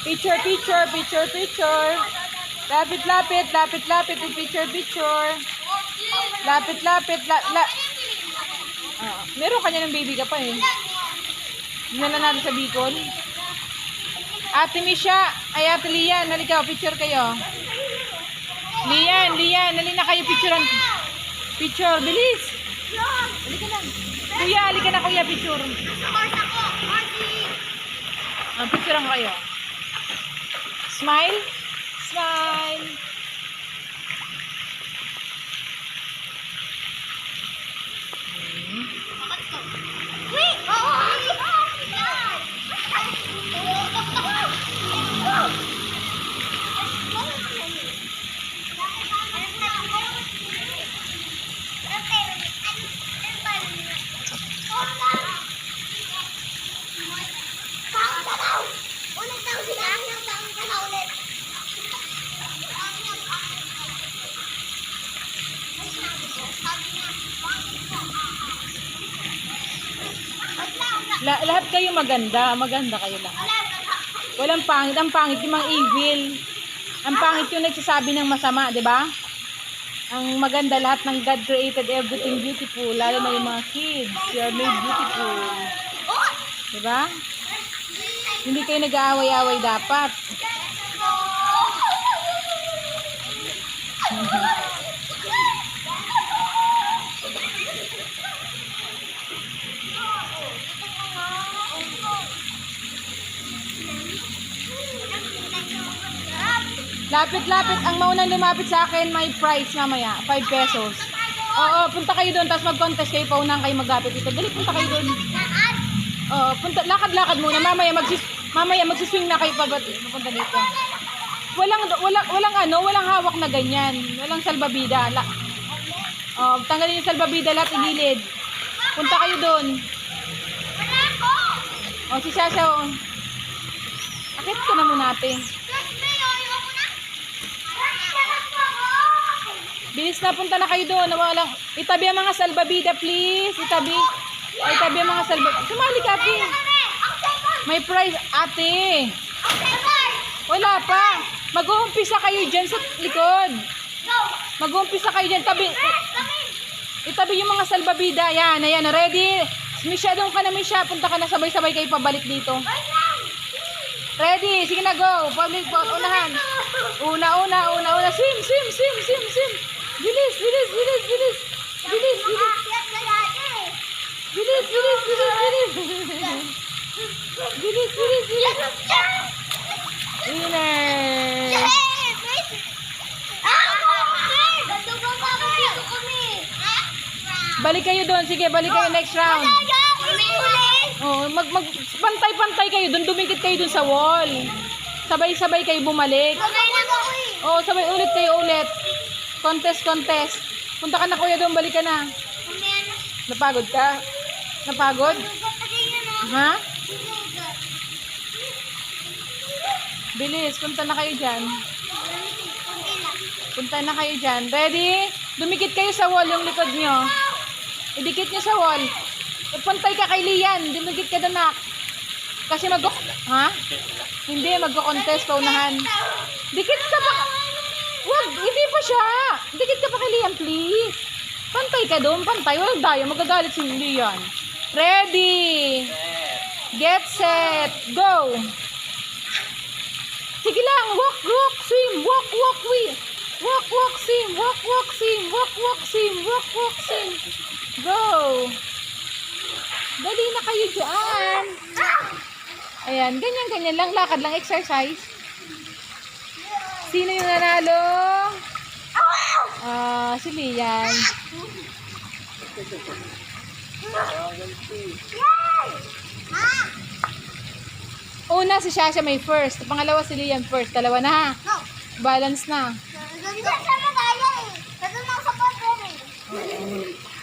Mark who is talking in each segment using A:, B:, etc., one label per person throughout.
A: Picture, picture, picture, picture. Lapit, lapit, lapit, lapit. Picture, picture. Lapit, lapit, meron kanya ng baby ka pa eh. Dinala natin sa Bicol. Ate Misha, ay Ate Lian, halika, picture kayo. Lian, nali na kayo picturean. Picture, bilis. Halika na. Kuya, halika na kuya, picture. Picturean kayo. Smile. Smile. Lahat kayo maganda. Maganda kayo lahat. Walang pangit. Ang pangit yung mga evil. Ang pangit yung nagsasabi ng masama, di ba? Ang maganda lahat ng God created everything beautiful. Lalo na yung mga kids. You are made beautiful. Di ba? Hindi kayo nag-aaway-aaway dapat. Lapit, lapit. Ang maunang lumapit sa akin, may price mamaya. 5 pesos. Oo, punta kayo doon. Tapos mag-contest kayo. Paunang kayo maglapit dito. Dali, punta kayo doon. Oo, lakad-lakad muna. Mamaya magsiswing na kayo papunta dito. Walang hawak na ganyan. Walang salbabida. Tanggalin yung salbabida lahat igilid. Punta kayo doon. Si Sasha. Akit ka na muna natin. Bilis na, punta na kayo doon. Itabi ang mga salbabida, please. Itabi ang mga salbabida. Sumali ka, ate. May prize, ate. Wala pa. Mag-uumpisa kayo dyan sa likod. Mag-uumpisa kayo dyan. Itabi yung mga salbabida. Yan, ayan. Ready? Misha, doon ka na, Misha. Punta ka na, sabay-sabay kayo pabalik dito. Ready? Sige na, go. Public vote. Unahan. Una. Swim. Bilis. Winner. Balik kayo doon. Sige, balik kayo next round. Pantay-pantay kayo doon. Dumikit kayo doon sa wall. Sabay-sabay kayo bumalik. Sabay ulit kayo ulit. Contest. Punta ka na kuya doon, balik ka na. Napagod ka? Napagod? Ha? Bilis, punta na kayo dyan. Ready? Dumikit kayo sa wall yung likod nyo. Idikit nyo sa wall. Pantay ka kay Lian. Dumikit ka doon, nak. Kasi Hindi, magko-contest paunahan. Dikit ka pa. Wag, hindi pa siya. Dikit ka pa kay Lian, please. Pantay ka doon, pantay. Walang dayo, magagalit si Lian. Ready. Get set. Go. Sige lang. Walk, swim. Walk, swim. Walk, swim. Go. Dali na kayo dyan. Ayan, ganyan lang. Lakad lang, exercise. Sino yung nanalo? Si Lian. Una si Shasha may first. Pangalawa si Lian first. Dalawa na ha. Balance na.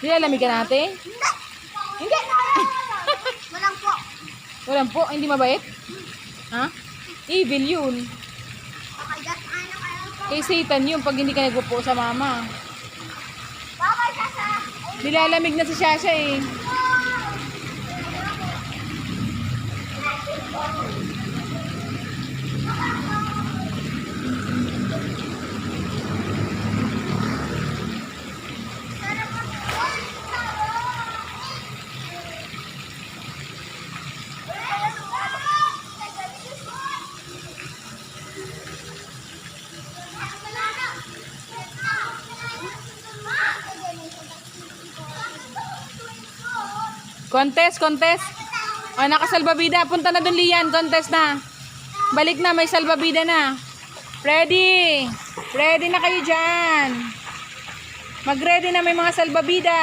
A: Nilalamigan natin? Hindi. Walang po. Hindi mabait? Ha? Evil yun. Satan yun pag hindi ka nagpupo sa mama. Nilalamig na si Shasha eh. Contest, contest. O, nakasalbabida. Punta na dun, Lian. Contest na. Balik na, may salbabida na. Ready. Ready na kayo dyan. Mag-ready na, may mga salbabida.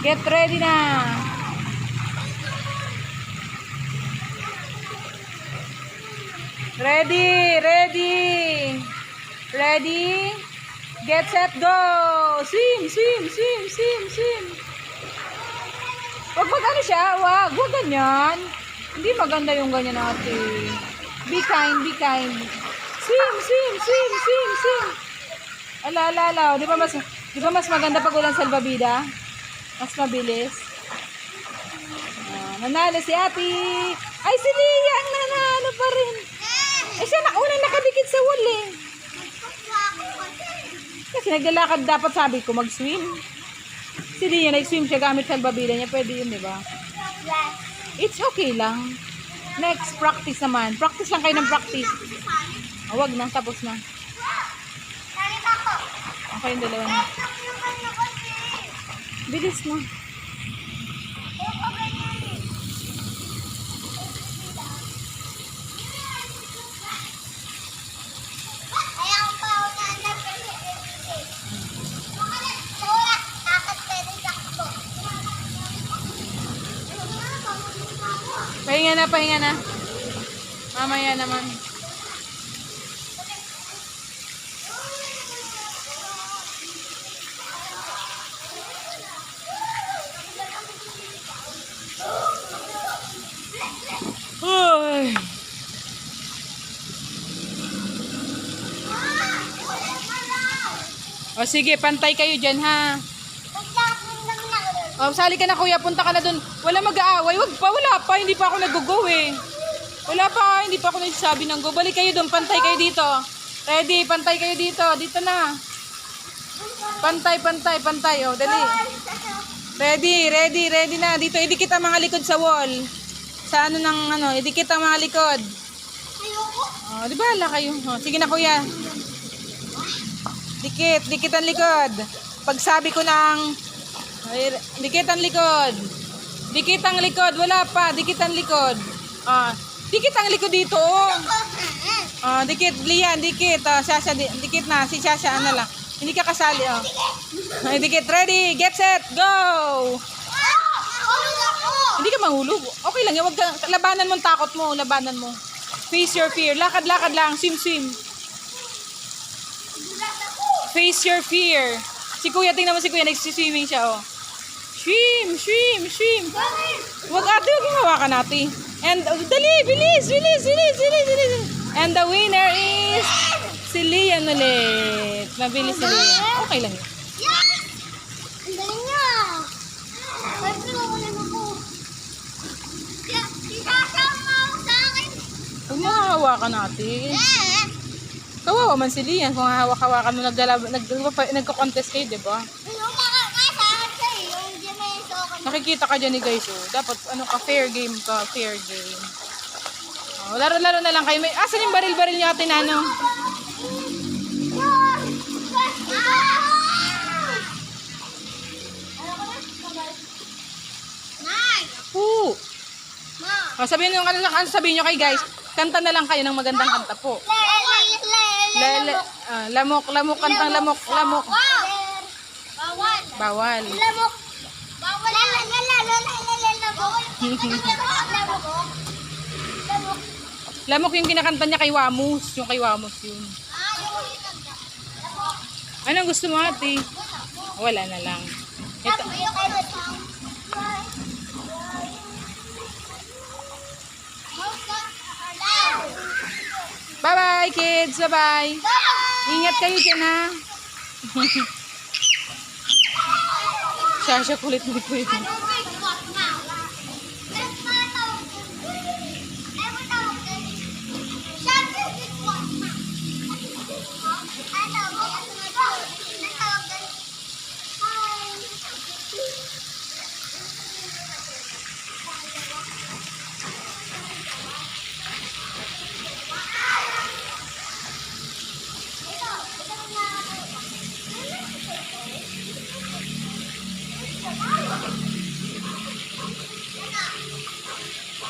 A: Get ready na. Ready, ready. Ready. Get set, go. Swim, swim, swim, swim, swim. Wag ano siya, wag ganyan. Hindi maganda yung ganyan natin. Be kind, be kind. Swim, swim, swim, swim, swim. Ala. Di ba mas maganda pag walang salbabida? Mas mabilis. Nanalo si Ate. Ay, si Lia ang nanalo pa rin. Eh, siya na unang nakadikit sa wall eh. Kasi naglalakad dapat, sabi ko mag-swim. Si Lia nag-swim siya gamit salbabida niya. Pwede yun, di ba? It's okay lang. Next, practice naman. Practice lang kayo ng practice. Wag na, tapos na. Okay, yung dalawa na. Bilis na. Pahinga na. Mamaya naman. Ay. O sige, pantay kayo dyan ha. O, sali ka na kuya, punta ka na dun. Wala mag-aaway, wala pa, hindi pa ako nag-go eh. Wala pa, hindi pa ako nagsasabi ng go. Balik kayo dun, pantay kayo dito. Ready, pantay kayo dito. Dito na. Pantay. O, dali. Ready na. Dito, idikit ang mga likod sa wall. Sa idikit ang mga likod. O, di ba, hala kayo. O, sige na kuya. Dikit ang likod. Pag sabi ko ng dikit ang likod. Dikit ang likod. Wala pa. Dikit ang likod. Dikit ang likod dito. Dikit. Lian, dikit. Sasha, dikit na. Si Sasha, lang. Hindi ka kasali. Dikit. Ready. Get set. Go. Hindi ka mahulog. Okay lang. Wag ka, labanan mo ang takot mo. Labanan mo. Face your fear. Lakad lang. Swim. Face your fear. Si kuya, tingnan mo si kuya. Nagsiswimming siya, Swim. Wag ate, huwag yung hawakan natin. And, dali, bilis. And the winner is si Lian ulit. Mabilis si Lian. Okay lang yun.
B: Ang galing niya. Pwede mo ulit ako. Isasama ako sa akin.
A: Huwag mo hawakan natin. Kawawa man si Lian kung hawak-hawakan mo nagko-contest kayo, diba? Nakikita ka dyan guys, dapat fair game ka, fair game. Laro-laro na lang kayo. Asan yung baril-baril niya ate Nano? Sabihin nyo kay guys, kanta na lang kayo ng magandang kanta po. Lamok, kantang lamok. Bawal. Lamok yung kinakanta niya kay Wamus. Yung kay Wamus yun. Anong gusto mo ate? Wala na lang. Ito. Bye-bye kids. Bye-bye. Ingat kayo dyan ha. Sasha kulit mo ito.